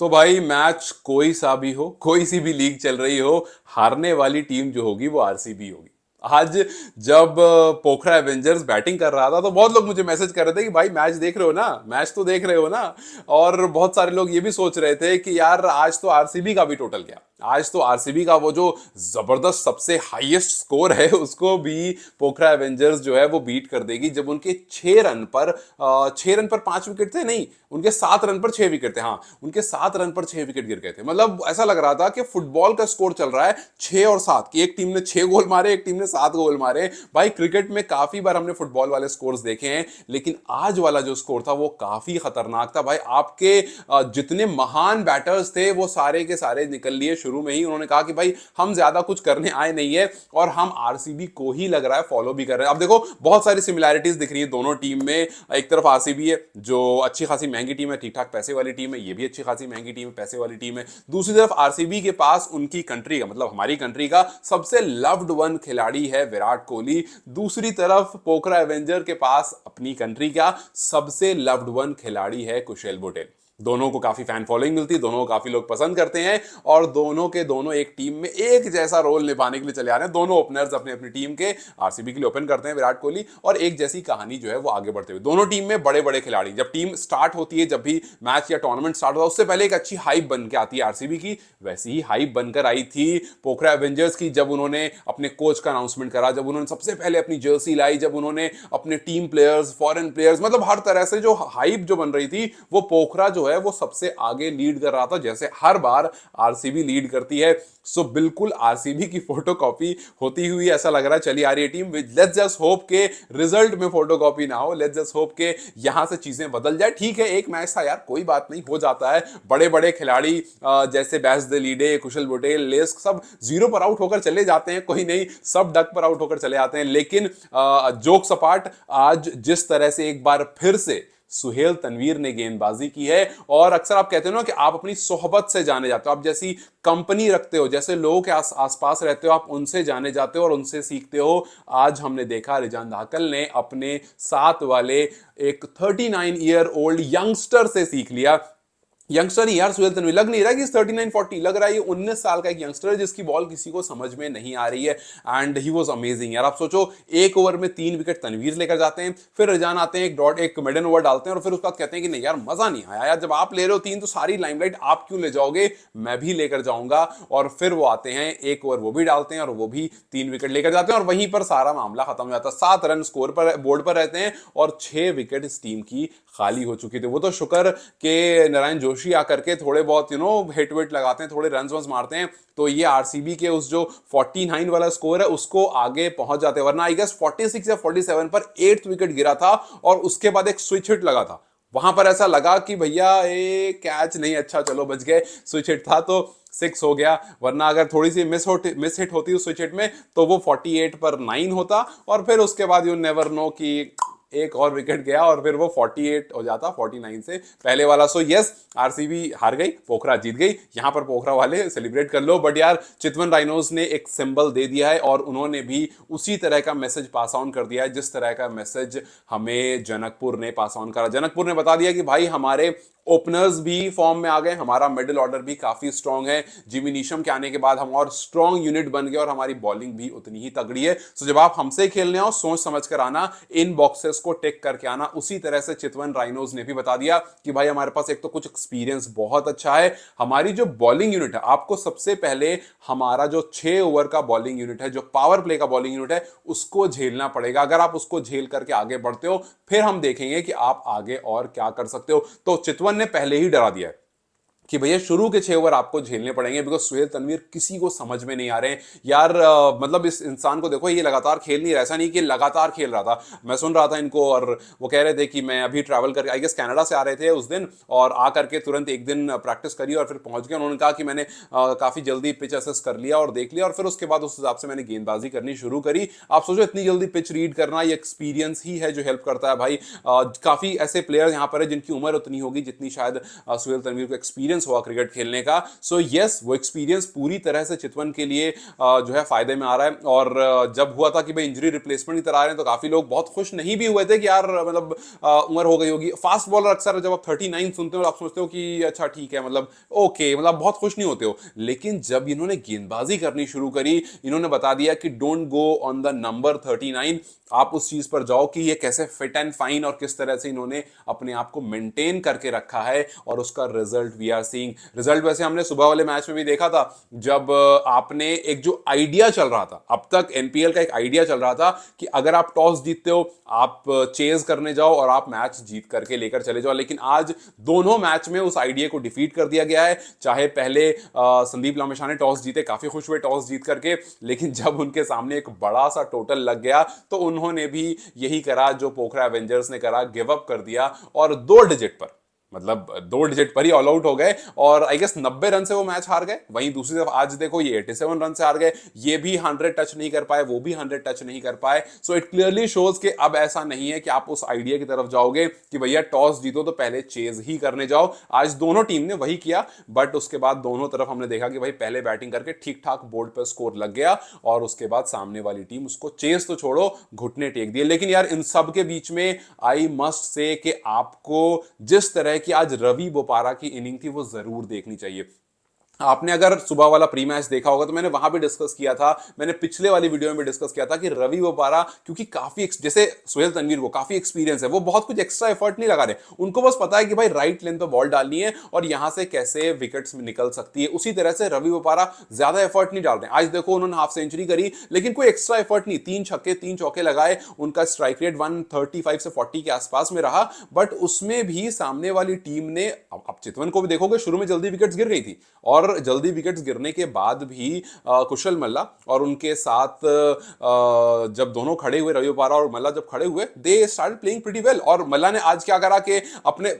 तो भाई मैच कोई सा भी हो, कोई सी भी लीग चल रही हो, हारने वाली टीम जो होगी वो आरसीबी होगी। आज जब पोखरा एवेंजर्स बैटिंग कर रहा था तो बहुत लोग मुझे मैसेज कर रहे थे कि भाई मैच देख रहे हो ना, मैच तो देख रहे हो ना। और बहुत सारे लोग ये भी सोच रहे थे कि यार आज तो आरसीबी का भी टोटल क्या, आज तो आरसीबी का वो जो जबरदस्त सबसे हाईएस्ट स्कोर है उसको भी पोखरा एवेंजर्स जो है वो बीट कर देगी। जब उनके 6 रन पर 5 विकेट थे, नहीं उनके 7 रन पर 6 विकेट थे, हाँ उनके 7 रन पर 6 विकेट गिर गए थे। मतलब ऐसा लग रहा था कि फुटबॉल का स्कोर चल रहा है 6 और 7 की, एक टीम ने 6 गोल मारे, एक टीम ने 7 गोल मारे। भाई क्रिकेट में काफी बार हमने फुटबॉल वाले स्कोर्स देखे हैं, लेकिन आज वाला जो स्कोर था वो काफी खतरनाक था। भाई आपके जितने महान बैटर्स थे वो सारे के सारे निकल लिए। शुरू में ही उन्होंने कहा कि भाई हम ज्यादा कुछ करने आए नहीं है और हम आरसीबी को ही लग रहा है फॉलो भी कर रहे हैं। अब देखो बहुत सारी सिमिलैरिटीज दिख रही है दोनों टीम में। एक तरफ आरसीबी है जो अच्छी खासी महंगी टीम है, ठीक ठाक पैसे वाली टीम है, ये भी अच्छी खासी महंगी टीम है, पैसे वाली टीम है। दूसरी तरफ आरसीबी के पास उनकी कंट्री का, मतलब हमारी कंट्री का सबसे लव्ड वन खिलाड़ी है विराट कोहली। दूसरी तरफ पोखरा एवेंजर के पास अपनी कंट्री का सबसे लव्ड वन खिलाड़ी है कुशेल पटेल। दोनों को काफी फैन फॉलोइंग मिलती है, दोनों को काफी लोग पसंद करते हैं और दोनों के दोनों एक टीम में एक जैसा रोल निभाने के लिए चले आ रहे हैं। दोनों ओपनर्स अपनी अपनी टीम के, आरसीबी के लिए ओपन करते हैं विराट कोहली, और एक जैसी कहानी जो है वो आगे बढ़ते हुए दोनों टीम में बड़े बड़े खिलाड़ी। जब टीम स्टार्ट होती है, जब भी मैच या टूर्नामेंट स्टार्ट होता है, उससे पहले एक अच्छी हाइप बन के आती है आरसीबी की। वैसी ही हाइप बनकर आई थी पोखरा एवेंजर्स की जब उन्होंने अपने कोच का अनाउंसमेंट करा, जब उन्होंने सबसे पहले अपनी जर्सी लाई, जब उन्होंने अपने टीम प्लेयर्स, फॉरेन प्लेयर्स, मतलब हर तरह से जो हाइप जो बन रही थी वो पोखरा जो है वो सबसे आगे लीड कर रहा था, जैसे हर बार आरसीबी लीड करती है। सो बिल्कुल आरसीबी की फोटोकॉपी होती हुई ऐसा लग रहा है चली आ रही है टीम। लेट्स जस्ट होप के रिजल्ट में फोटोकॉपी ना हो, लेट्स जस्ट होप के यहां से चीजें बदल जाए। ठीक है एक मैच था यार, कोई बात नहीं, हो जाता है। बड़े बड़े खिलाड़ी जैसे Bas de Leede, Kushal Patel, लेस्क सब जीरो पर आउट होकर चले जाते हैं, कोई नहीं सब डक पर आउट होकर चले आते हैं। लेकिन जोक सपाट, आज जिस तरह से एक बार फिर से सुहेल तनवीर ने गेंदबाजी की है, और अक्सर आप कहते हो ना कि आप अपनी सोहबत से जाने जाते हो, आप जैसी कंपनी रखते हो, जैसे लोगों के आसपास रहते हो, आप उनसे जाने जाते हो और उनसे सीखते हो। आज हमने देखा रिजान दाकल ने अपने साथ वाले एक 39 ईयर ओल्ड यंगस्टर से सीख लिया। यंगस्टर ही यार, सुहेल तनवीर लग नहीं रहा कि 39-40, लग रहा है ये 19 साल का एक यंगस्टर है जिसकी बॉल किसी को समझ में नहीं आ रही है। एंड ही वाज अमेजिंग यार। आप सोचो एक ओवर में 3 विकेट तनवीर लेकर जाते हैं, फिर रिजान आते हैं एक मिडन ओवर डालते हैं और फिर उसके बाद कहते हैं कि नहीं यार मजा नहीं आया यार, जब आप ले रहे हो 3 तो सारी लाइमलाइट आप क्यों ले जाओगे, मैं भी लेकर जाऊंगा। और फिर वो आते हैं एक ओवर वो भी डालते हैं और वो भी 3 विकेट लेकर जाते हैं और वहीं पर सारा मामला खत्म हो जाता है। 7 रन स्कोर पर बोर्ड पर रहते हैं और 6 विकेट इस टीम की खाली हो चुकी थी। वो तो शुक्र के नारायण जोशी आकर के थोड़े बहुत हिट विट लगाते हैं, थोड़े रन वंस मारते हैं, तो ये आरसीबी के उस जो 49 वाला स्कोर है उसको आगे पहुंच जाते हैं। वरना आई गेस 46 या 47 पर 8th विकेट गिरा था और उसके बाद एक स्विच हिट लगा था। वहां पर ऐसा लगा कि भैया ये कैच नहीं, अच्छा चलो बच गए, स्विच हिट था तो 6 हो गया। वरना अगर थोड़ी सी मिस हिट होती उस स्विच हिट में तो वो 48 पर 9 होता और फिर उसके बाद यू नेवर नो कि एक और विकेट गया और फिर वो 48 हो जाता 49 से पहले वाला। सो यस आरसीबी हार गई, पोखरा जीत गई। यहां पर पोखरा वाले सेलिब्रेट कर लो, बट यार चितवन राइनोज ने एक सिंबल दे दिया है और उन्होंने भी उसी तरह का मैसेज पास ऑन कर दिया है जिस तरह का मैसेज हमें जनकपुर ने पास ऑन करा। जनकपुर ने बता दिया कि भाई हमारे ओपनर्स भी फॉर्म में आ गए, हमारा मिडिल ऑर्डर भी काफी स्ट्रांग है, जिमी नीशम के आने के बाद हम और स्ट्रांग यूनिट बन गए और हमारी बॉलिंग भी उतनी ही तगड़ी है। सो जब आप हमसे खेलने आओ सोच समझ कर आना, इन बॉक्सेस को टेक करके आना। उसी तरह से चितवन राइनोज ने भी बता दिया कि भाई हमारे पास एक तो कुछ एक्सपीरियंस बहुत अच्छा है, हमारी जो बॉलिंग यूनिट है, आपको सबसे पहले हमारा जो 6 ओवर का बॉलिंग यूनिट है, जो पावर प्ले का बॉलिंग यूनिट है, उसको झेलना पड़ेगा। अगर आप उसको झेल करके आगे बढ़ते हो फिर हम देखेंगे कि आप आगे और क्या कर सकते हो। तो चितवन ने पहले ही डरा दिया है कि भैया शुरू के 6 ओवर आपको झेलने पड़ेंगे, बिकॉज सुहेल तनवीर किसी को समझ में नहीं आ रहे हैं यार। मतलब इस इंसान को देखो, ये लगातार खेल नहीं रहा, ऐसा नहीं कि लगातार खेल रहा था। मैं सुन रहा था इनको और वो कह रहे थे कि मैं अभी ट्रैवल करके आई गेस कनाडा से आ रहे थे उस दिन और आ करके तुरंत एक दिन प्रैक्टिस करी और फिर पहुंच गए। उन्होंने कहा कि मैंने काफी जल्दी पिच असेस कर लिया और देख लिया और फिर उसके बाद उस हिसाब से मैंने गेंदबाजी करनी शुरू करी। आप सोचो इतनी जल्दी पिच रीड करना, ये एक्सपीरियंस ही है जो हेल्प करता है भाई। काफी ऐसे प्लेयर यहाँ पर है जिनकी उम्र उतनी होगी जितनी शायद सुहेल तनवीर को एक्सपीरियंस एक्सपीरियंस हुआ क्रिकेट खेलने का। सो यस, वो एक्सपीरियंस पूरी तरह से चितवन के लिए जो है फायदे में आ रहा है। और जब हुआ था कि भाई इंजरी रिप्लेसमेंट की तरह आ रहे हैं, तो काफी लोग बहुत खुश नहीं भी हुए थे कि यार मतलब उम्र हो गई होगी। फास्ट बॉलर अक्सर जब आप 39 सुनते हो आप सोचते हो कि अच्छा ठीक है, मतलब ओके, मतलब बहुत खुश नहीं होते हो। लेकिन जब इन्होंने गेंदबाजी करनी शुरू करी, इन्होंने बता दिया कि don't go on the number 39, आप उस चीज पर जाओ कि ये कैसे फिट एंड फाइन और किस तरह से इन्होंने अपने आप को मेंटेन करके रखा है, और उसका result we are seeing. Result वैसे हमने सुबह वाले मैच में भी देखा था, जब आपने एक जो आइडिया चल रहा था, अब तक एनपीएल का एक आइडिया चल रहा था कि अगर आप टॉस जीतते हो आप चेज करने जाओ और आप मैच जीत करके लेकर चले जाओ। लेकिन आज दोनों मैच में उस आइडिया को डिफीट कर दिया गया है। चाहे पहले संदीप लामिछा ने टॉस जीते, काफी खुश हुए टॉस जीत करके, लेकिन जब उनके सामने एक बड़ा सा टोटल लग गया तो उन्होंने भी यही करा जो पोखरा एवेंजर्स ने करा, गिव अप कर दिया और 2 डिजिट पर, मतलब 2 डिजिट पर ही ऑल आउट हो गए। और आई गेस 90 रन से वो मैच हार गए। वहीं दूसरी तरफ आज देखो ये 87 रन से हार गए, ये भी 100 टच नहीं कर पाए, वो भी 100 टच नहीं कर पाए। सो इट क्लियरली शोज कि अब ऐसा नहीं है कि आप उस आइडिया की तरफ जाओगे कि भैया टॉस जीतो तो पहले चेज ही करने जाओ। आज दोनों टीम ने वही किया, बट उसके बाद दोनों तरफ हमने देखा कि भाई पहले बैटिंग करके ठीक ठाक बोर्ड पर स्कोर लग गया, और उसके बाद सामने वाली टीम उसको चेज तो छोड़ो घुटने टेक दिए। लेकिन यार इन सब के बीच में आई मस्ट से कि आपको जिस तरह कि आज रवि बोपारा की इनिंग थी वो जरूर देखनी चाहिए। आपने अगर सुबह वाला प्री मैच देखा होगा तो मैंने वहां भी डिस्कस किया था, मैंने पिछले वाली वीडियो में भी डिस्कस किया था कि रवि बोपारा क्योंकि काफी जैसे सोहेल तनवीर को काफी एक्सपीरियंस है, वो बहुत कुछ एक्स्ट्रा एफर्ट नहीं लगा रहे, उनको बस पता है कि भाई राइट लेंथ पे बॉल डालनी है और यहां से कैसे विकेट्स में निकल सकती है। उसी तरह से रवि बोपारा ज्यादा एफर्ट नहीं डाल रहे। आज देखो उन्होंने हाफ सेंचुरी करी, लेकिन कोई एक्स्ट्रा एफर्ट नहीं, 3 छक्के 3 चौके लगाए, उनका स्ट्राइक रेट 135 से 40 के आसपास में रहा। बट उसमें भी सामने वाली टीम ने, अब चितवन को भी देखोगे शुरू में जल्दी विकेट्स गिर गई थी, और जल्दी विकेट्स गिरने के बाद भी कुशल मल्ला और उनके साथ जब दोनों खड़े हुए, रवि बोपारा और मल्ला जब खड़े हुए, they started playing pretty well. और मल्ला ने आज क्या करा कि अपने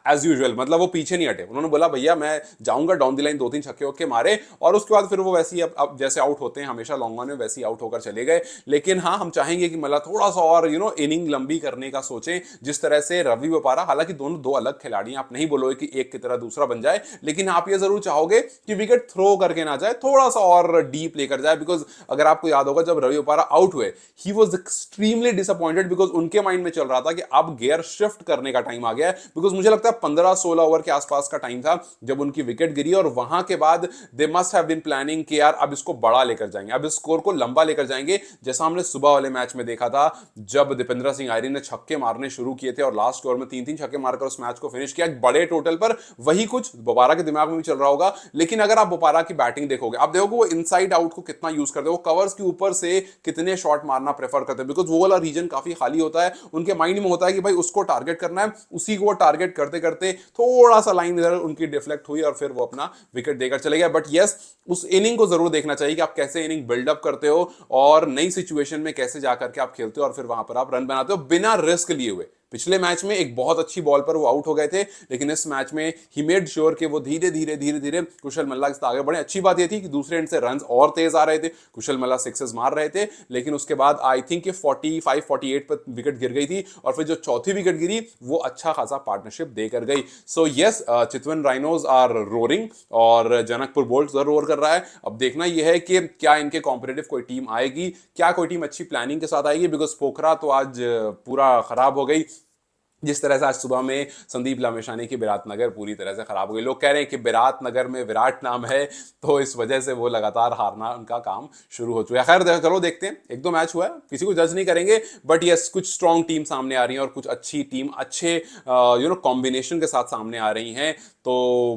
एज यूजुअल, मतलब वो पीछे नहीं हटे, उन्होंने बोला भैया मैं जाऊंगा डाउन द लाइन, 2-3 छक्के वक्के मारे, और उसके बाद फिर वो वैसे ही अब जैसे आउट होते हैं हमेशा लॉन्ग ऑन में, वैसे ही आउट होकर चले गए। लेकिन हाँ, हम चाहेंगे कि मल्ला थोड़ा सा और इनिंग लंबी करने का सोचें, जिस तरह से रवि बोपारा, हालांकि दोनों दो अलग खिलाड़ी हैं, आप नहीं बोलोगे कि एक की तरह दूसरा बन जाए, लेकिन आप ये जरूर चाहोगे कि विकेट थ्रो करके ना जाए, थोड़ा सा और डीप लेकर जाए। बिकॉज अगर आपको याद होगा जब रवि बोपारा आउट हुए, he was extremely disappointed, because उनके माइंड में चल रहा था कि अब गियर शिफ्ट करने का टाइम आ गया है। बिकॉज मुझे लगता है 15-16 ओवर के आसपास का टाइम था जब उनकी विकेट गिरी, और वहां के बाद they must have been planning कि यार अब इसको बड़ा लेकर जाएंगे, अब इस स्कोर को लंबा लेकर जाएंगे, जैसा हमने सुबह वाले मैच में देखा था जब दीपेंद्र सिंह आयरी ने छक्के मारने शुरू किए थे और लास्ट ओवर में 3-3 छक्के मारकर उस मैच को फिनिश किया एक बड़े टोटल पर। वही कुछ बोपारा के दिमाग में भी चल रहा होगा। लेकिन अगर आप बोपारा की बैटिंग देखोगे, आप देखोगे वो इनसाइड आउट को कितना यूज करते हैं, वो कवर्स के ऊपर से कितने शॉट मारना प्रेफर करते हैं, बिकॉज वो वाला रीजन काफी खाली होता है, उनके माइंड में होता है कि भाई उसको टारगेट करना है, उसी को टारगेट करते करते थोड़ा सा लाइन इधर उनकी डिफ्लेक्ट हुई और फिर वो अपना विकेट देकर चले गए। बट यस, उस इनिंग को जरूर देखना चाहिए कि आप कैसे इनिंग बिल्डअप करते हो और नई सिचुएशन में कैसे जाकर के आप खेलते हो और फिर वहां पर आप रन बनाते हो बिना रिस्क लिए हुए। पिछले मैच में एक बहुत अच्छी बॉल पर वो आउट हो गए थे, लेकिन इस मैच में ही मेड श्योर कि वो धीरे धीरे कुशल मल्ला के साथ आगे बढ़े। अच्छी बात ये थी कि दूसरे एंड से रन्स और तेज आ रहे थे, कुशल मल्ला सिक्सेस मार रहे थे, लेकिन उसके बाद आई थिंक कि 45-48 पर विकेट गिर गई थी, और फिर जो चौथी विकेट गिरी वो अच्छा खासा पार्टनरशिप देकर गई। So yes, Chitwan rhinos are roaring और जनकपुर बोल्ट जरूर रोर कर रहा है। अब देखना यह है कि क्या इनके कॉम्पिटिटिव कोई टीम आएगी, क्या कोई टीम अच्छी प्लानिंग के साथ आएगी, बिकॉज पोखरा तो आज पूरा खराब हो गई। जिस तरह से आज सुबह में संदीप लामिछा की विराटनगर पूरी तरह से खराब हो गई। लोग कह रहे हैं कि विराटनगर में विराट नाम है, तो इस वजह से वो लगातार हारना उनका काम शुरू हो चुका है। खैर चलो देखते हैं, एक दो मैच हुआ है, किसी को जज नहीं करेंगे, बट यस कुछ स्ट्रॉन्ग टीम सामने आ रही है और कुछ अच्छी टीम अच्छे कॉम्बिनेशन के साथ सामने आ रही हैं। तो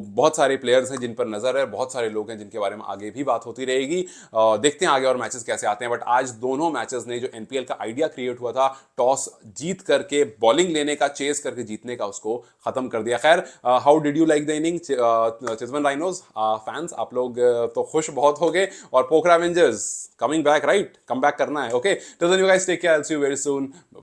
बहुत सारे प्लेयर्स हैं जिन पर नजर है, बहुत सारे लोग हैं जिनके बारे में आगे भी बात होती रहेगी। देखते हैं आगे और मैचेस कैसे आते हैं। बट आज दोनों मैचेस ने जो एनपीएल का आइडिया क्रिएट हुआ था टॉस जीत करके बॉलिंग लेने का, चेस करके जीतने का, उसको खत्म कर दिया। खैर, how did you like the innings Chitwan Rhinos fans? आप लोग तो खुश बहुत हो गए, और Pokhara Avengers coming back, right, come back करना है। Okay, till then you guys take care, I will see you very soon.